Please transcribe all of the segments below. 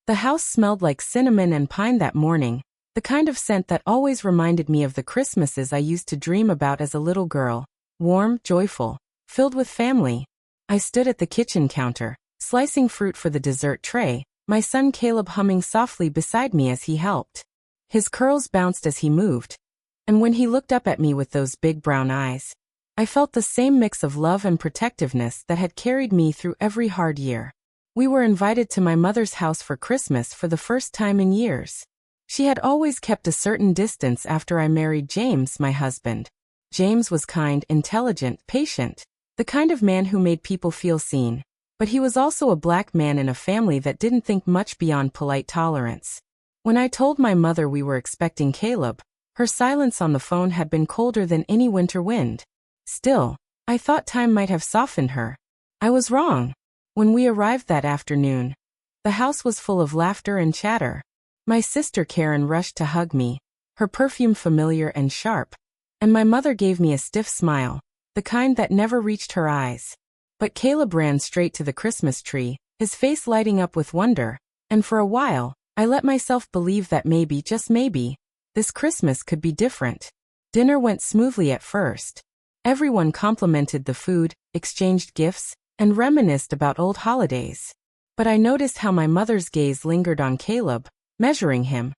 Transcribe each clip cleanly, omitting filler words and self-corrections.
The house smelled like cinnamon and pine that morning, the kind of scent that always reminded me of the Christmases I used to dream about as a little girl. Warm, joyful, filled with family. I stood at the kitchen counter, slicing fruit for the dessert tray, my son Caleb humming softly beside me as he helped. His curls bounced as he moved, and when he looked up at me with those big brown eyes, I felt the same mix of love and protectiveness that had carried me through every hard year. We were invited to my mother's house for Christmas for the first time in years. She had always kept a certain distance after I married James, my husband. James was kind, intelligent, patient, the kind of man who made people feel seen. But he was also a black man in a family that didn't think much beyond polite tolerance. When I told my mother we were expecting Caleb, her silence on the phone had been colder than any winter wind. Still, I thought time might have softened her. I was wrong. When we arrived that afternoon, the house was full of laughter and chatter. My sister Karen rushed to hug me, her perfume familiar and sharp, and my mother gave me a stiff smile, the kind that never reached her eyes. But Caleb ran straight to the Christmas tree, his face lighting up with wonder, and for a while, I let myself believe that maybe, just maybe, this Christmas could be different. Dinner went smoothly at first. Everyone complimented the food, exchanged gifts, and reminisced about old holidays. But I noticed how my mother's gaze lingered on Caleb, measuring him,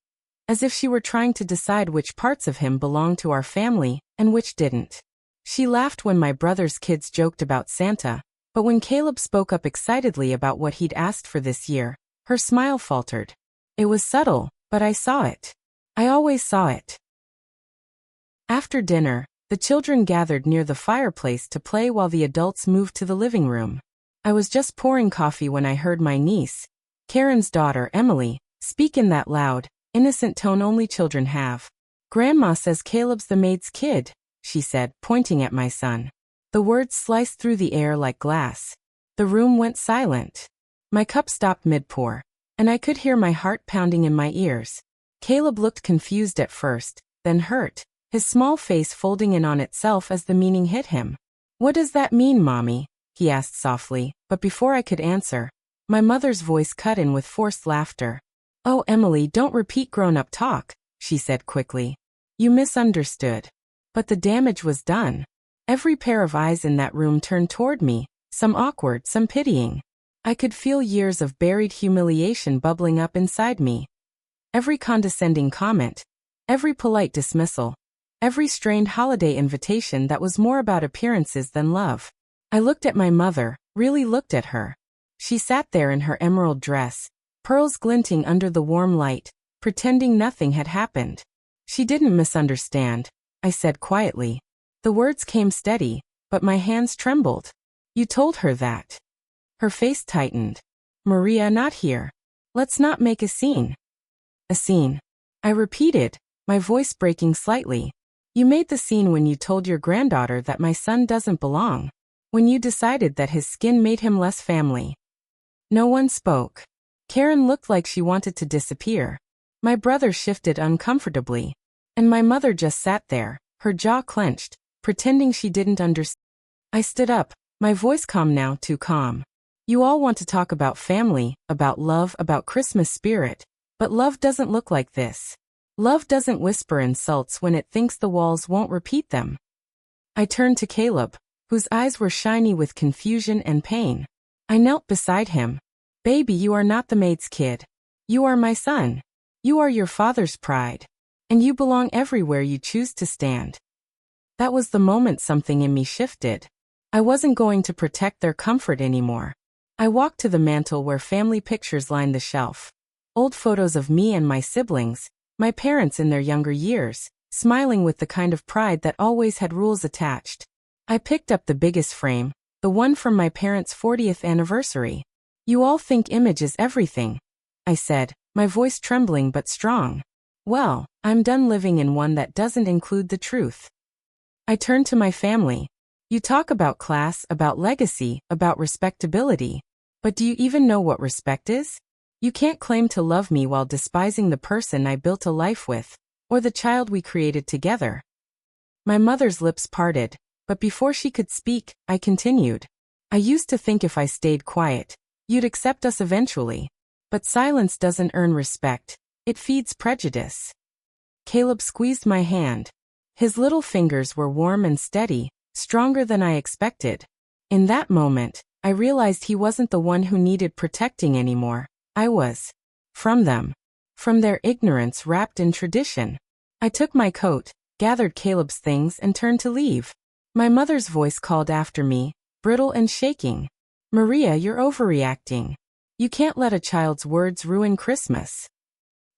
as if she were trying to decide which parts of him belonged to our family and which didn't. She laughed when my brother's kids joked about Santa, but when Caleb spoke up excitedly about what he'd asked for this year, her smile faltered. It was subtle, but I saw it. I always saw it. After dinner, the children gathered near the fireplace to play while the adults moved to the living room. I was just pouring coffee when I heard my niece, Karen's daughter Emily, speak in that loud, innocent tone only children have. "Grandma says Caleb's the maid's kid," she said, pointing at my son. The words sliced through the air like glass. The room went silent. My cup stopped mid-pour, and I could hear my heart pounding in my ears. Caleb looked confused at first, then hurt, his small face folding in on itself as the meaning hit him. "What does that mean, Mommy?" he asked softly, but before I could answer, my mother's voice cut in with forced laughter. "Oh, Emily, don't repeat grown-up talk," she said quickly. "You misunderstood." But the damage was done. Every pair of eyes in that room turned toward me, some awkward, some pitying. I could feel years of buried humiliation bubbling up inside me. Every condescending comment, every polite dismissal, every strained holiday invitation that was more about appearances than love. I looked at my mother, really looked at her. She sat there in her emerald dress, pearls glinting under the warm light, pretending nothing had happened. "She didn't misunderstand," I said quietly. The words came steady, but my hands trembled. "You told her that." Her face tightened. "Maria, not here. Let's not make a scene." "A scene," I repeated, my voice breaking slightly. "You made the scene when you told your granddaughter that my son doesn't belong. When you decided that his skin made him less family." No one spoke. Karen looked like she wanted to disappear. My brother shifted uncomfortably. And my mother just sat there, her jaw clenched, pretending she didn't understand. I stood up, my voice calm now, too calm. "You all want to talk about family, about love, about Christmas spirit. But love doesn't look like this. Love doesn't whisper insults when it thinks the walls won't repeat them." I turned to Caleb, whose eyes were shiny with confusion and pain. I knelt beside him. "Baby, you are not the maid's kid. You are my son. You are your father's pride. And you belong everywhere you choose to stand." That was the moment something in me shifted. I wasn't going to protect their comfort anymore. I walked to the mantel where family pictures lined the shelf. Old photos of me and my siblings, my parents in their younger years, smiling with the kind of pride that always had rules attached. I picked up the biggest frame, the one from my parents' 40th anniversary. "You all think image is everything," I said, my voice trembling but strong. "Well, I'm done living in one that doesn't include the truth." I turned to my family. "You talk about class, about legacy, about respectability. But do you even know what respect is? You can't claim to love me while despising the person I built a life with, or the child we created together." My mother's lips parted, but before she could speak, I continued. "I used to think if I stayed quiet, you'd accept us eventually. But silence doesn't earn respect. It feeds prejudice. Caleb squeezed my hand. His little fingers were warm and steady, stronger than I expected. In that moment, I realized he wasn't the one who needed protecting anymore. I was. From them. From their ignorance wrapped in tradition. I took my coat, gathered Caleb's things and turned to leave. My mother's voice called after me, brittle and shaking. Maria, you're overreacting. You can't let a child's words ruin Christmas.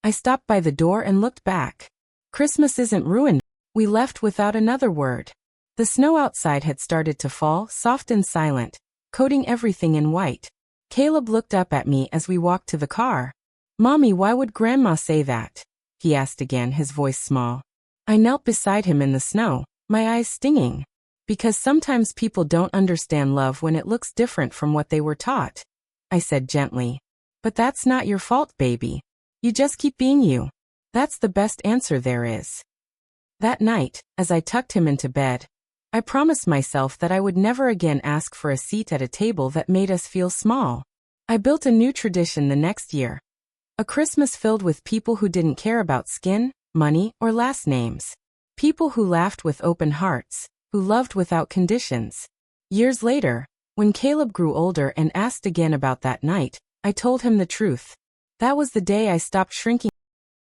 I stopped by the door and looked back. Christmas isn't ruined. We left without another word. The snow outside had started to fall, soft and silent, coating everything in white. Caleb looked up at me as we walked to the car. Mommy, why would Grandma say that? He asked again, his voice small. I knelt beside him in the snow, my eyes stinging. Because sometimes people don't understand love when it looks different from what they were taught. I said gently. But that's not your fault, baby. You just keep being you. That's the best answer there is. That night, as I tucked him into bed, I promised myself that I would never again ask for a seat at a table that made us feel small. I built a new tradition the next year. A Christmas filled with people who didn't care about skin, money, or last names. People who laughed with open hearts, who loved without conditions. Years later, when Caleb grew older and asked again about that night, I told him the truth. That was the day I stopped shrinking.